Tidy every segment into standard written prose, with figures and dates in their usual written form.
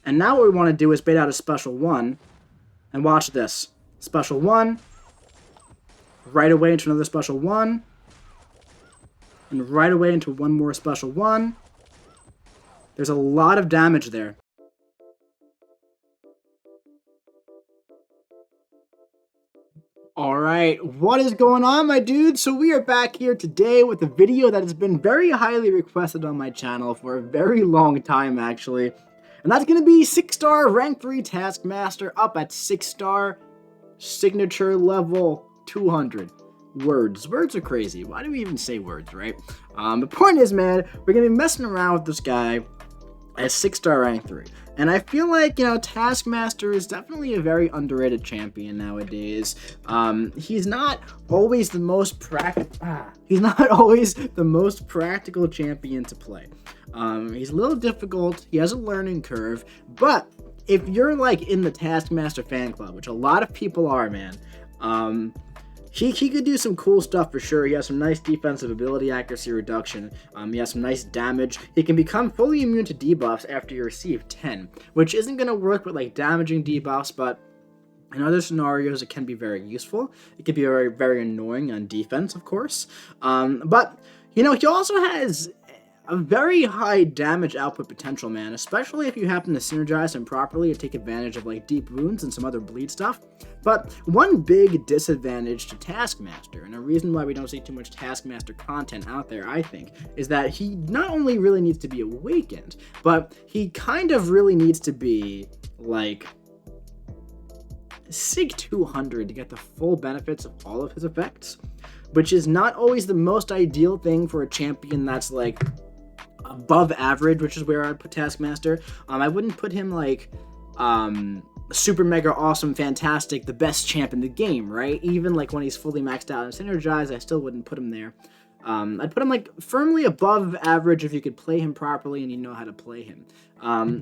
And now what we want to do is bait out a special 1. And watch this. Special 1. Right away into another special 1. And right away into one more special 1. There's a lot of damage there. Alright, what is going on, my dudes? So we are back here today with a video that has been very highly requested on my channel for a very long time, actually. And that's going to be 6-star Rank 3 Taskmaster up at 6-star signature level 200. Words are crazy. Why do we even say words, right? The point is, man, we're going to be messing around with this guy at 6-star Rank 3. And I feel like, you know, Taskmaster is definitely a very underrated champion nowadays. He's not always the most practical champion to play. He's a little difficult. He has a learning curve. But if you're like in the Taskmaster fan club, which a lot of people are, man, he could do some cool stuff for sure. He has some nice defensive ability, accuracy reduction. He has some nice damage. He can become fully immune to debuffs after you receive 10, which isn't going to work with like damaging debuffs, but in other scenarios it can be very useful. It can be very, very annoying on defense, of course. But, you know, he also has a very high damage output potential, man, especially if you happen to synergize him properly and take advantage of like deep wounds and some other bleed stuff. But one big disadvantage to Taskmaster, and a reason why we don't see too much Taskmaster content out there, I think, is that he not only really needs to be awakened, but he kind of really needs to be like Sig 200 to get the full benefits of all of his effects, which is not always the most ideal thing for a champion that's like above average, which is where I'd put Taskmaster. I wouldn't put him like super mega awesome fantastic the best champ in the game, right? Even like when he's fully maxed out and synergized, I still wouldn't put him there. I'd put him like firmly above average if you could play him properly and you know how to play him.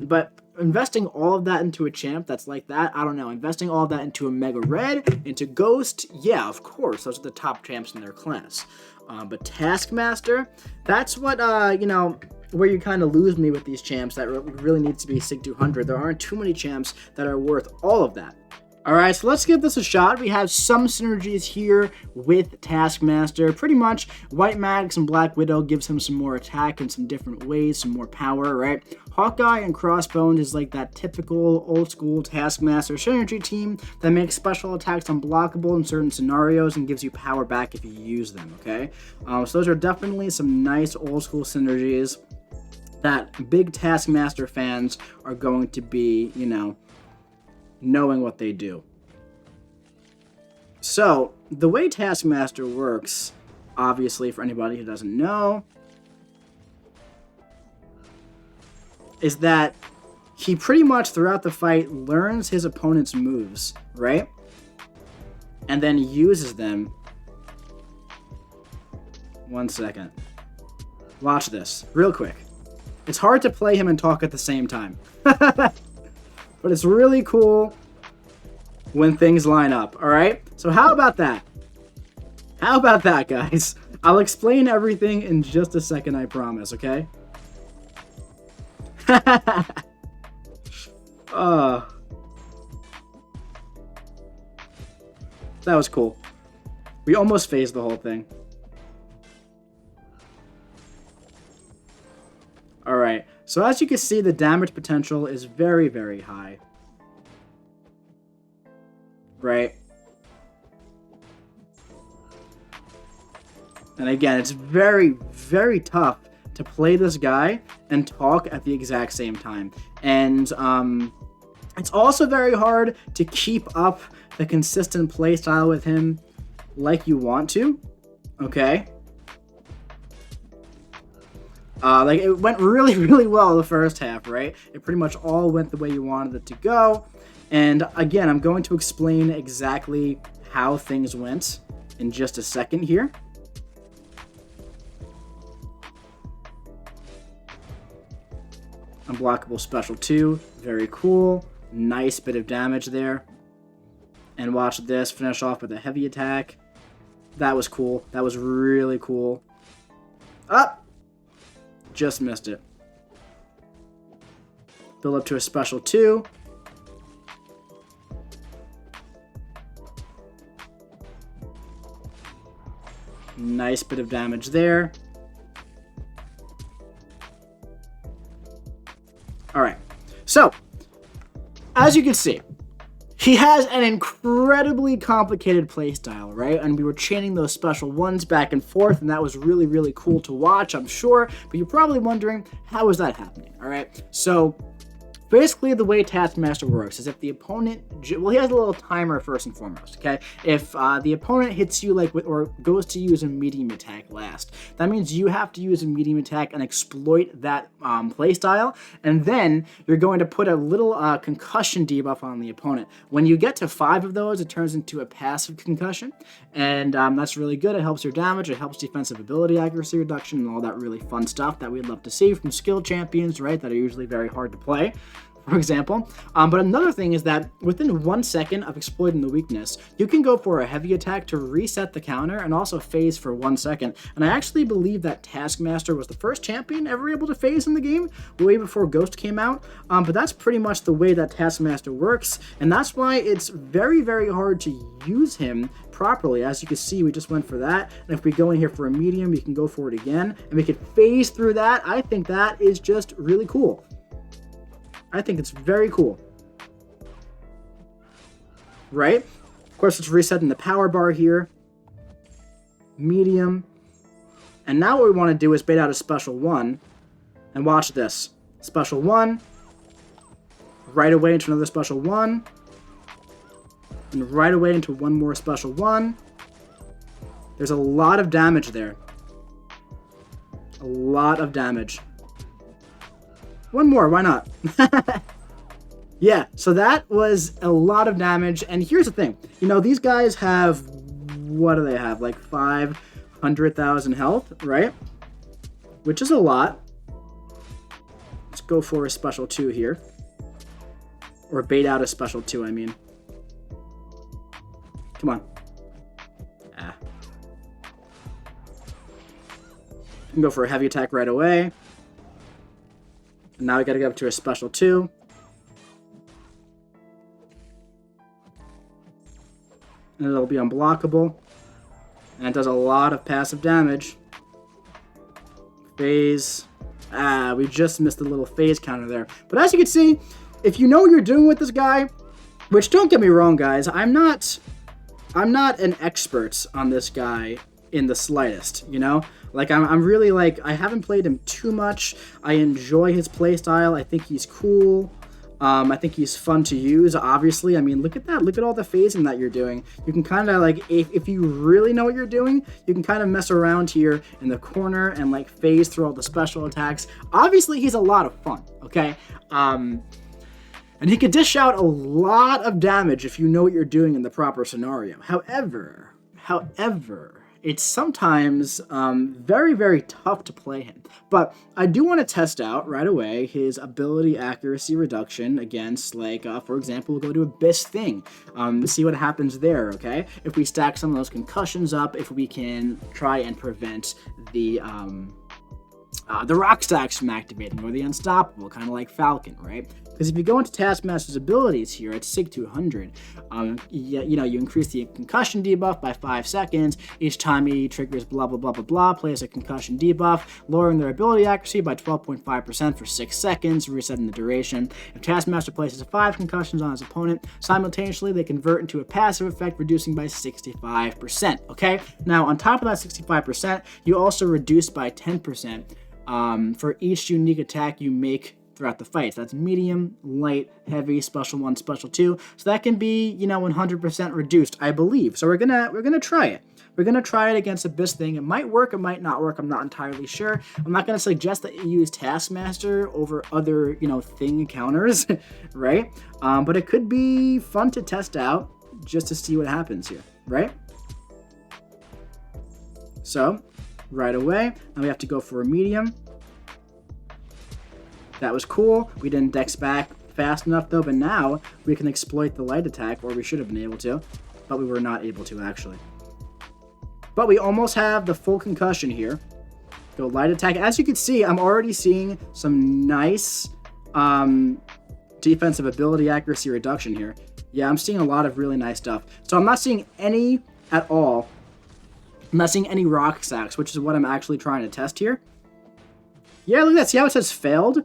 But investing all of that into a champ that's like that, I don't know. Investing all of that into a Mega Red, into Ghost, yeah, of course, those are the top champs in their class. But Taskmaster, that's what, you know, where you kind of lose me with these champs that really needs to be Sig 200. There aren't too many champs that are worth all of that. Alright, so let's give this a shot. We have some synergies here with Taskmaster. Pretty much, White Maddox and Black Widow gives him some more attack in some different ways, some more power, right? Hawkeye and Crossbones is like that typical old-school Taskmaster synergy team that makes special attacks unblockable in certain scenarios and gives you power back if you use them, okay? So those are definitely some nice old-school synergies that big Taskmaster fans are going to be, you know, knowing what they do. So, the way Taskmaster works, obviously for anybody who doesn't know, is that he pretty much throughout the fight learns his opponent's moves, right? And then uses them. 1 second. Watch this, real quick. It's hard to play him and talk at the same time. But it's really cool when things line up, alright? So how about that? How about that, guys? I'll explain everything in just a second, I promise, okay? That was cool. We almost phased the whole thing. Alright, so as you can see, the damage potential is very, very high. Right? And again, it's very, very tough to play this guy and talk at the exact same time. And it's also very hard to keep up the consistent playstyle with him like you want to. Okay? Like, it went really, really well the first half, right? It pretty much all went the way you wanted it to go. And again, I'm going to explain exactly how things went in just a second here. Unblockable special 2, very cool. Nice bit of damage there. And watch this, finish off with a heavy attack. That was cool. That was really cool. Up! Just missed it. Build up to a special 2. Nice bit of damage there. All right. So, as you can see, he has an incredibly complicated playstyle, right? And we were chaining those special ones back and forth, and that was really, really cool to watch, I'm sure. But you're probably wondering, how is that happening, all right? So, basically, the way Taskmaster works is if the opponent, well, he has a little timer first and foremost, okay? If the opponent hits you like with, or goes to use a medium attack last, that means you have to use a medium attack and exploit that playstyle, and then you're going to put a little concussion debuff on the opponent. When you get to 5 of those, it turns into a passive concussion, and that's really good. It helps your damage, it helps defensive ability accuracy reduction, and all that really fun stuff that we'd love to see from skill champions, right? That are usually very hard to play, for example. But another thing is that within 1 second of exploiting the weakness, you can go for a heavy attack to reset the counter and also phase for 1 second. And I actually believe that Taskmaster was the first champion ever able to phase in the game, way before Ghost came out. But that's pretty much the way that Taskmaster works, and that's why it's very, very hard to use him properly. As you can see, we just went for that, and if we go in here for a medium, we can go for it again, and we can phase through that. I think that is just really cool. I think it's very cool. Right? Of course, it's resetting the power bar here. Medium. And now what we want to do is bait out a special 1. And watch this. Special 1. Right away into another special 1. And right away into one more special 1. There's a lot of damage there. A lot of damage. One more, why not? Yeah, so that was a lot of damage, and here's the thing. You know, these guys have, what do they have? Like 500,000 health, right? Which is a lot. Let's go for a special 2 here. Or bait out a special 2, I mean. Come on. Ah. You can go for a heavy attack right away. Now we gotta go up to a special 2. And it'll be unblockable. And it does a lot of passive damage. Phase. Ah, we just missed a little phase counter there. But as you can see, if you know what you're doing with this guy, which don't get me wrong, guys, I'm not an expert on this guy in the slightest, you know? Like, I'm really, like, I haven't played him too much. I enjoy his playstyle. I think he's cool. I think he's fun to use, obviously. I mean, look at that. Look at all the phasing that you're doing. You can kind of, like, if you really know what you're doing, you can kind of mess around here in the corner and, like, phase through all the special attacks. Obviously, he's a lot of fun, okay? And he can dish out a lot of damage if you know what you're doing in the proper scenario. However, it's sometimes very, very tough to play him. But I do want to test out right away his ability accuracy reduction against, like, for example, we'll go to Abyss Thing. See what happens there, okay? If we stack some of those concussions up, if we can try and prevent the rock stacks from activating, or the unstoppable, kind of like Falcon, right? Because if you go into Taskmaster's abilities here at SIG 200, you increase the concussion debuff by 5 seconds. Each time he triggers blah, blah, blah, blah, blah, plays a concussion debuff, lowering their ability accuracy by 12.5% for 6 seconds, resetting the duration. If Taskmaster places 5 concussions on his opponent, simultaneously they convert into a passive effect, reducing by 65%, okay? Now, on top of that 65%, you also reduce by 10% for each unique attack you make throughout the fight. So that's medium, light, heavy, special 1, special 2. So that can be, 100% reduced, I believe. So we're gonna try it. We're gonna try it against Abyss Thing. It might work, it might not work. I'm not entirely sure. I'm not gonna suggest that you use Taskmaster over other, Thing encounters, right? But it could be fun to test out just to see what happens here, right? So, right away, now we have to go for a medium. That was cool. We didn't dex back fast enough though, but now we can exploit the light attack, or we should have been able to, but we were not able to actually. But we almost have the full concussion here. Go light attack. As you can see, I'm already seeing some nice defensive ability accuracy reduction here. Yeah, I'm seeing a lot of really nice stuff. So I'm not seeing any at all. I'm not seeing any rock stacks, which is what I'm actually trying to test here. Yeah, look at that. See how it says failed?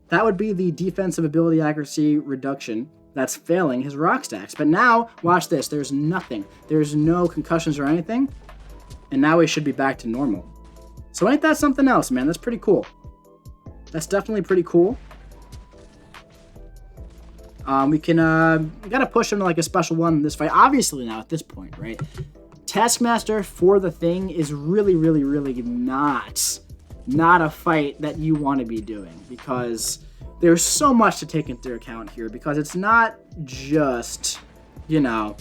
That would be the defensive ability accuracy reduction that's failing his rock stacks. But now, watch this. There's nothing. There's no concussions or anything. And now we should be back to normal. So ain't that something else, man? That's pretty cool. That's definitely pretty cool. We gotta push him to like a special one in this fight. Obviously now at this point, right? Taskmaster for the thing is really, really, really not a fight that you want to be doing, because there's so much to take into account here, because it's not just, you know,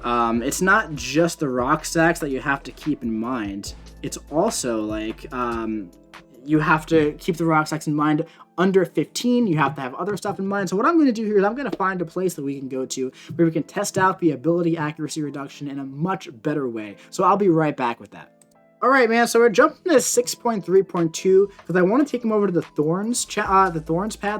it's not just the rock stacks that you have to keep in mind. It's also like, you have to keep the rock stacks in mind. Under 15, you have to have other stuff in mind. So what I'm going to do here is I'm going to find a place that we can go to where we can test out the ability accuracy reduction in a much better way. So I'll be right back with that. All right, man, so we're jumping to 6.3.2 because I want to take him over to the Thorns path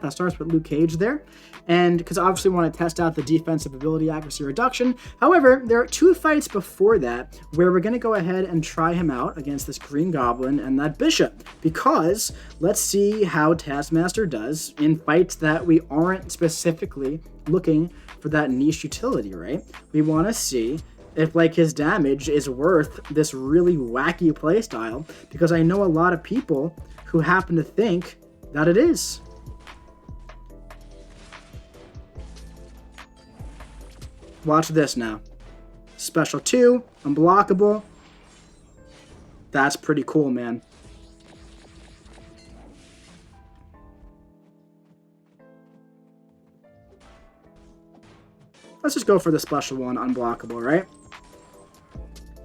that starts with Luke Cage there. And because I obviously want to test out the defensive ability accuracy reduction. However, there are 2 fights before that where we're going to go ahead and try him out against this Green Goblin and that Bishop. Because let's see how Taskmaster does in fights that we aren't specifically looking for that niche utility, right? We want to see if like his damage is worth this really wacky playstyle, because I know a lot of people who happen to think that it is. Watch this now. Special 2, unblockable. That's pretty cool, man. Let's just go for the special one, unblockable, right?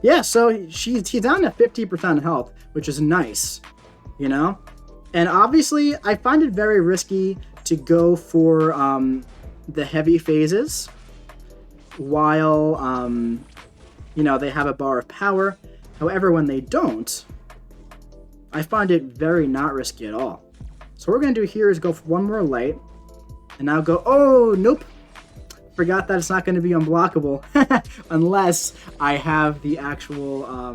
Yeah, so he's down to 50% health, which is nice, you know? And obviously, I find it very risky to go for the heavy phases while, you know, they have a bar of power. However, when they don't, I find it very not risky at all. So what we're going to do here is go for one more light, and now go, oh, nope. Forgot that it's not going to be unblockable unless I have the actual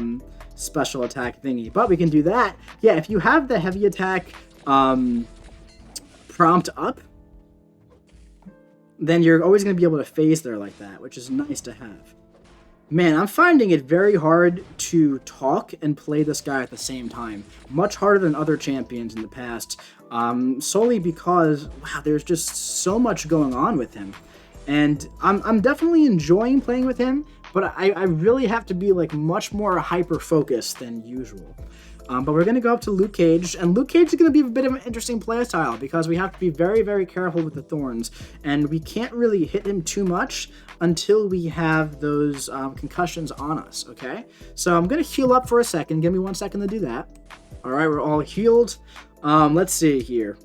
special attack thingy. But we can do that. Yeah, if you have the heavy attack prompt up, then you're always going to be able to phase there like that, which is nice to have. Man, I'm finding it very hard to talk and play this guy at the same time. Much harder than other champions in the past, solely because, wow, there's just so much going on with him. And I'm definitely enjoying playing with him, but I really have to be like much more hyper-focused than usual. But we're going to go up to Luke Cage, and Luke Cage is going to be a bit of an interesting playstyle because we have to be very, very careful with the Thorns, and we can't really hit him too much until we have those concussions on us, okay? So I'm going to heal up for a second. Give me 1 second to do that. All right, we're all healed. Let's see here.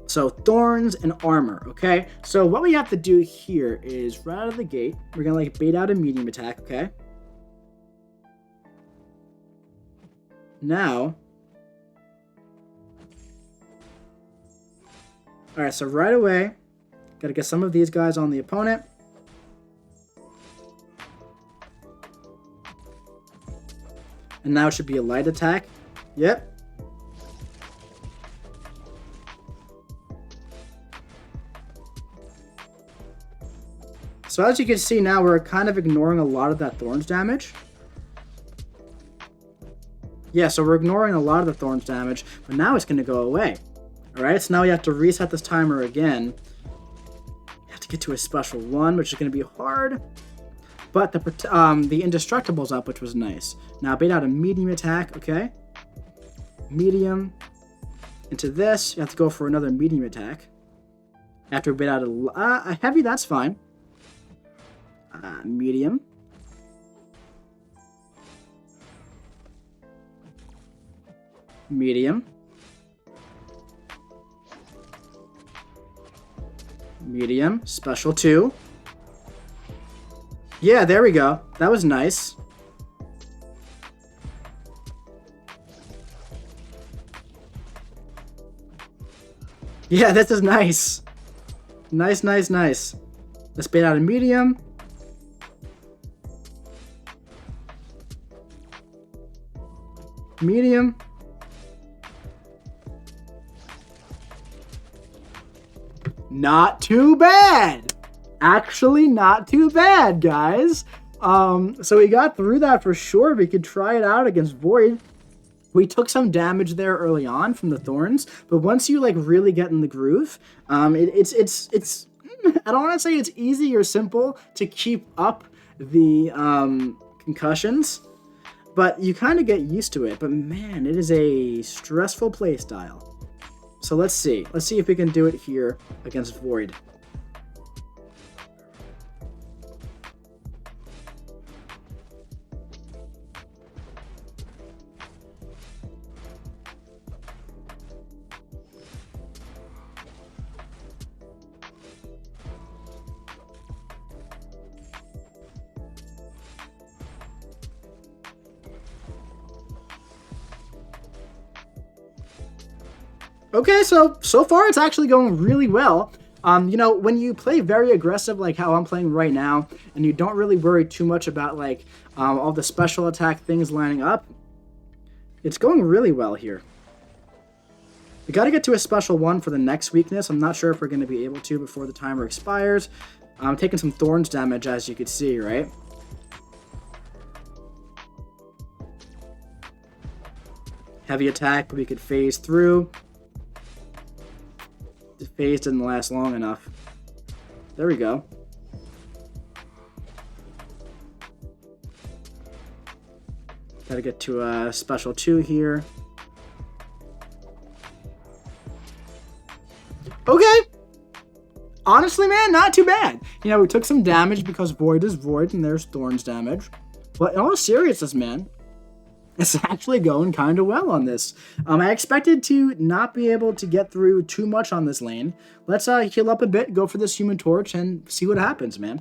So Thorns and armor, okay? So what we have to do here is right out of the gate, we're going to like bait out a medium attack, okay? Now, all right, so right away, got to get some of these guys on the opponent. And now it should be a light attack. Yep. So as you can see now, we're kind of ignoring a lot of that Thorns damage. Yeah, so we're ignoring a lot of the Thorns damage, but now it's going to go away. Alright, so now we have to reset this timer again. You have to get to a special 1, which is going to be hard. But the Indestructible's up, which was nice. Now bait out a medium attack, okay? Medium. Into this, you have to go for another medium attack. After bait out a heavy, that's fine. Medium. Medium. Medium. Special 2. Yeah, there we go. That was nice. Yeah, this is nice. Nice, nice, nice. Let's bait out a medium. Medium. Not too bad. Actually, not too bad, guys. So we got through that for sure. We could try it out against Void. We took some damage there early on from the thorns, but once you like really get in the groove, it's I don't want to say it's easy or simple to keep up the concussions, but you kind of get used to it. But man, it is a stressful playstyle. So let's see if we can do it here against Void. Okay, so far it's actually going really well. You know, when you play very aggressive like how I'm playing right now, and you don't really worry too much about like all the special attack things lining up, it's going really well here. We got to get to a special one for the next weakness. I'm not sure if we're going to be able to before the timer expires. I'm taking some thorns damage, as you can see, right? Heavy attack, but we could phase through. The phase didn't last long enough. There we go. Gotta get to a special 2 here. Okay! Honestly, man, not too bad. You know, we took some damage because Void is Void and there's Thorns damage. But in all seriousness, man, it's actually going kind of well on this. I expected to not be able to get through too much on this lane. Let's heal up a bit, go for this Human Torch, and see what happens, man.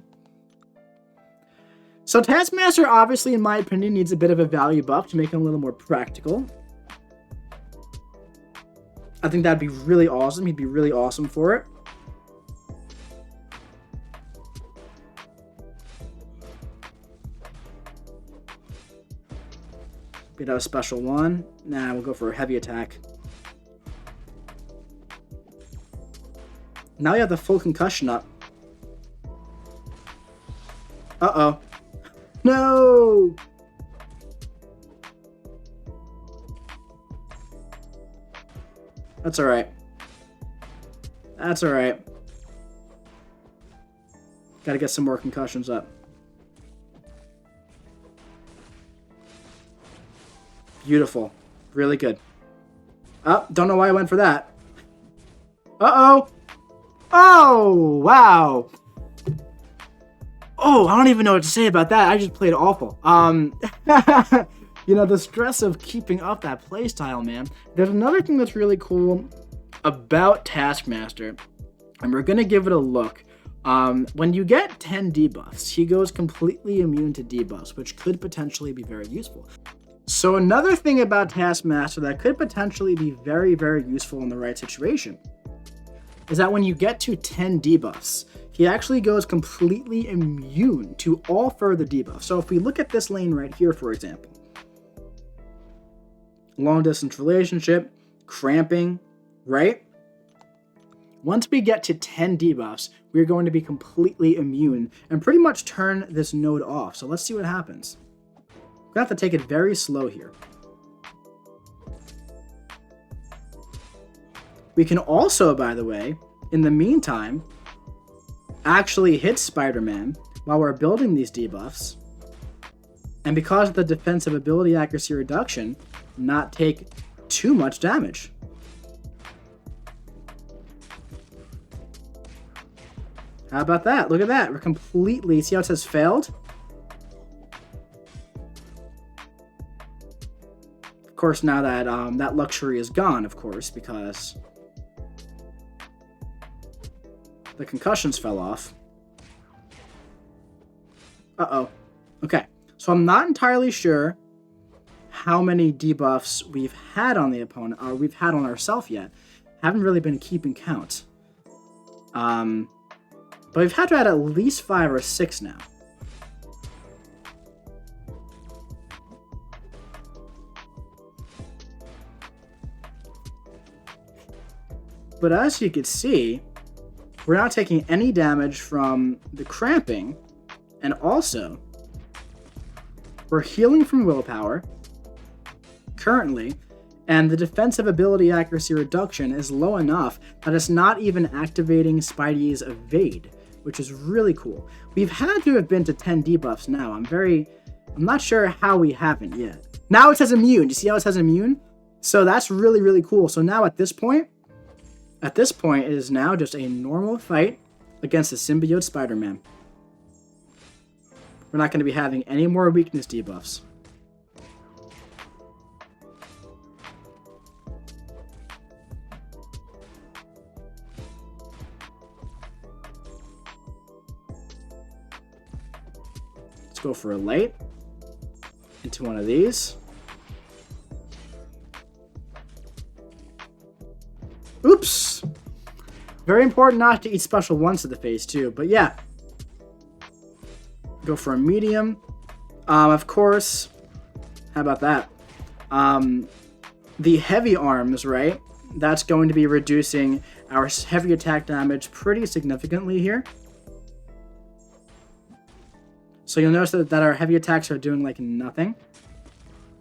So Taskmaster, obviously, in my opinion, needs a bit of a value buff to make him a little more practical. I think that'd be really awesome. He'd be really awesome for it. Get out a special 1. Nah, we'll go for a heavy attack. Now you have the full concussion up. Uh-oh. No! That's alright. That's alright. Gotta get some more concussions up. Beautiful. Really good. Oh, don't know why I went for that. Uh-oh. Oh, wow. Oh, I don't even know what to say about that. I just played awful. You know, the stress of keeping up that playstyle, man. There's another thing that's really cool about Taskmaster, and we're going to give it a look. When you get 10 debuffs, he goes completely immune to debuffs, which could potentially be very useful. So another thing about Taskmaster that could potentially be very, very useful in the right situation is that when you get to 10 debuffs, he actually goes completely immune to all further debuffs. So if we look at this lane right here, for example, long distance relationship, cramping, right? Once we get to 10 debuffs, we're going to be completely immune and pretty much turn this node off. So let's see what happens. We're going to have to take it very slow here. We can also, by the way, in the meantime, actually hit Spider-Man while we're building these debuffs. And because of the defensive ability accuracy reduction, not take too much damage. How about that? Look at that. We're completely... See how it says failed? Of course, now that that luxury is gone, of course, because the concussions fell off. Uh-oh. Okay. So I'm not entirely sure how many debuffs we've had on the opponent, or we've had on ourselves yet. Haven't really been keeping count. But we've had to add at least 5 or 6 now. But as you can see, we're not taking any damage from the cramping, and also we're healing from willpower currently, and the defensive ability accuracy reduction is low enough that it's not even activating Spidey's evade, which is really cool. We've had to have been to 10 debuffs now. I'm not sure how we haven't yet. Now it says immune. You see how it says immune? So that's really, really cool. So now at this point, it is now just a normal fight against the symbiote Spider-Man. We're not going to be having any more weakness debuffs. Let's go for a light into one of these. Oops! Very important not to eat special ones to the face too, but yeah. Go for a medium. Of course, how about that? The heavy arms, right? That's going to be reducing our heavy attack damage pretty significantly here. So you'll notice that our heavy attacks are doing like nothing.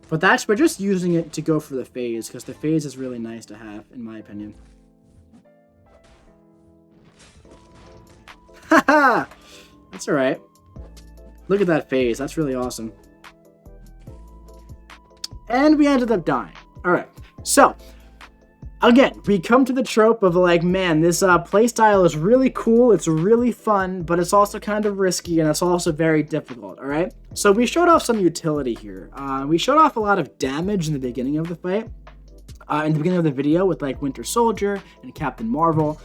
But we're just using it to go for the phase, because the phase is really nice to have, in my opinion. Haha! That's alright. Look at that phase. That's really awesome. And we ended up dying. Alright. So, again, we come to the trope of like, man, this playstyle is really cool, it's really fun, but it's also kind of risky, and it's also very difficult, alright? So we showed off some utility here. We showed off a lot of damage in the beginning of the fight. In the beginning of the video with like Winter Soldier and Captain Marvel.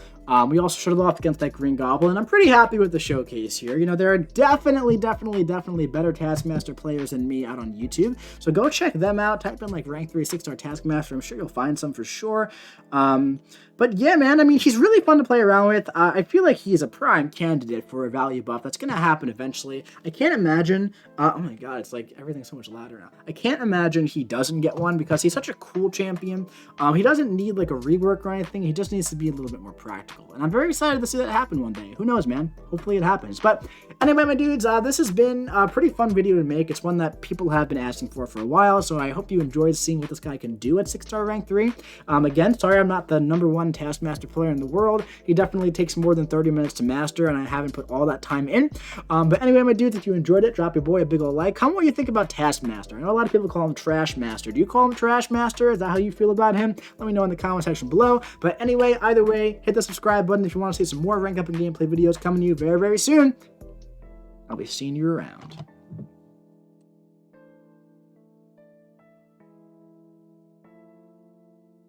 We also showed it off against that Green Goblin. I'm pretty happy with the showcase here. You know, there are definitely better Taskmaster players than me out on YouTube. So go check them out. Type in like rank 3 6-star Taskmaster. I'm sure you'll find some for sure. But yeah, man, I mean, he's really fun to play around with. I feel like he's a prime candidate for a value buff. That's going to happen eventually. I can't imagine. Oh my god, it's like everything's so much louder now. I can't imagine he doesn't get one because he's such a cool champion. He doesn't need like a rework or anything. He just needs to be a little bit more practical. And I'm very excited to see that happen one day. Who knows, man? Hopefully it happens. But anyway, my dudes, this has been a pretty fun video to make. It's one that people have been asking for a while, so I hope you enjoyed seeing what this guy can do at 6-star rank 3. Again, sorry I'm not the #1 Taskmaster player in the world. He definitely takes more than 30 minutes to master, and I haven't put all that time in. But anyway, my dudes, if you enjoyed it, drop your boy a big ol' like. Comment what you think about Taskmaster. I know a lot of people call him Trash Master. Do you call him Trash Master? Is that how you feel about him? Let me know in the comment section below. But anyway, either way, hit the subscribe button if you want to see some more rank up and gameplay videos coming to you very, very soon. I'll be seeing you around.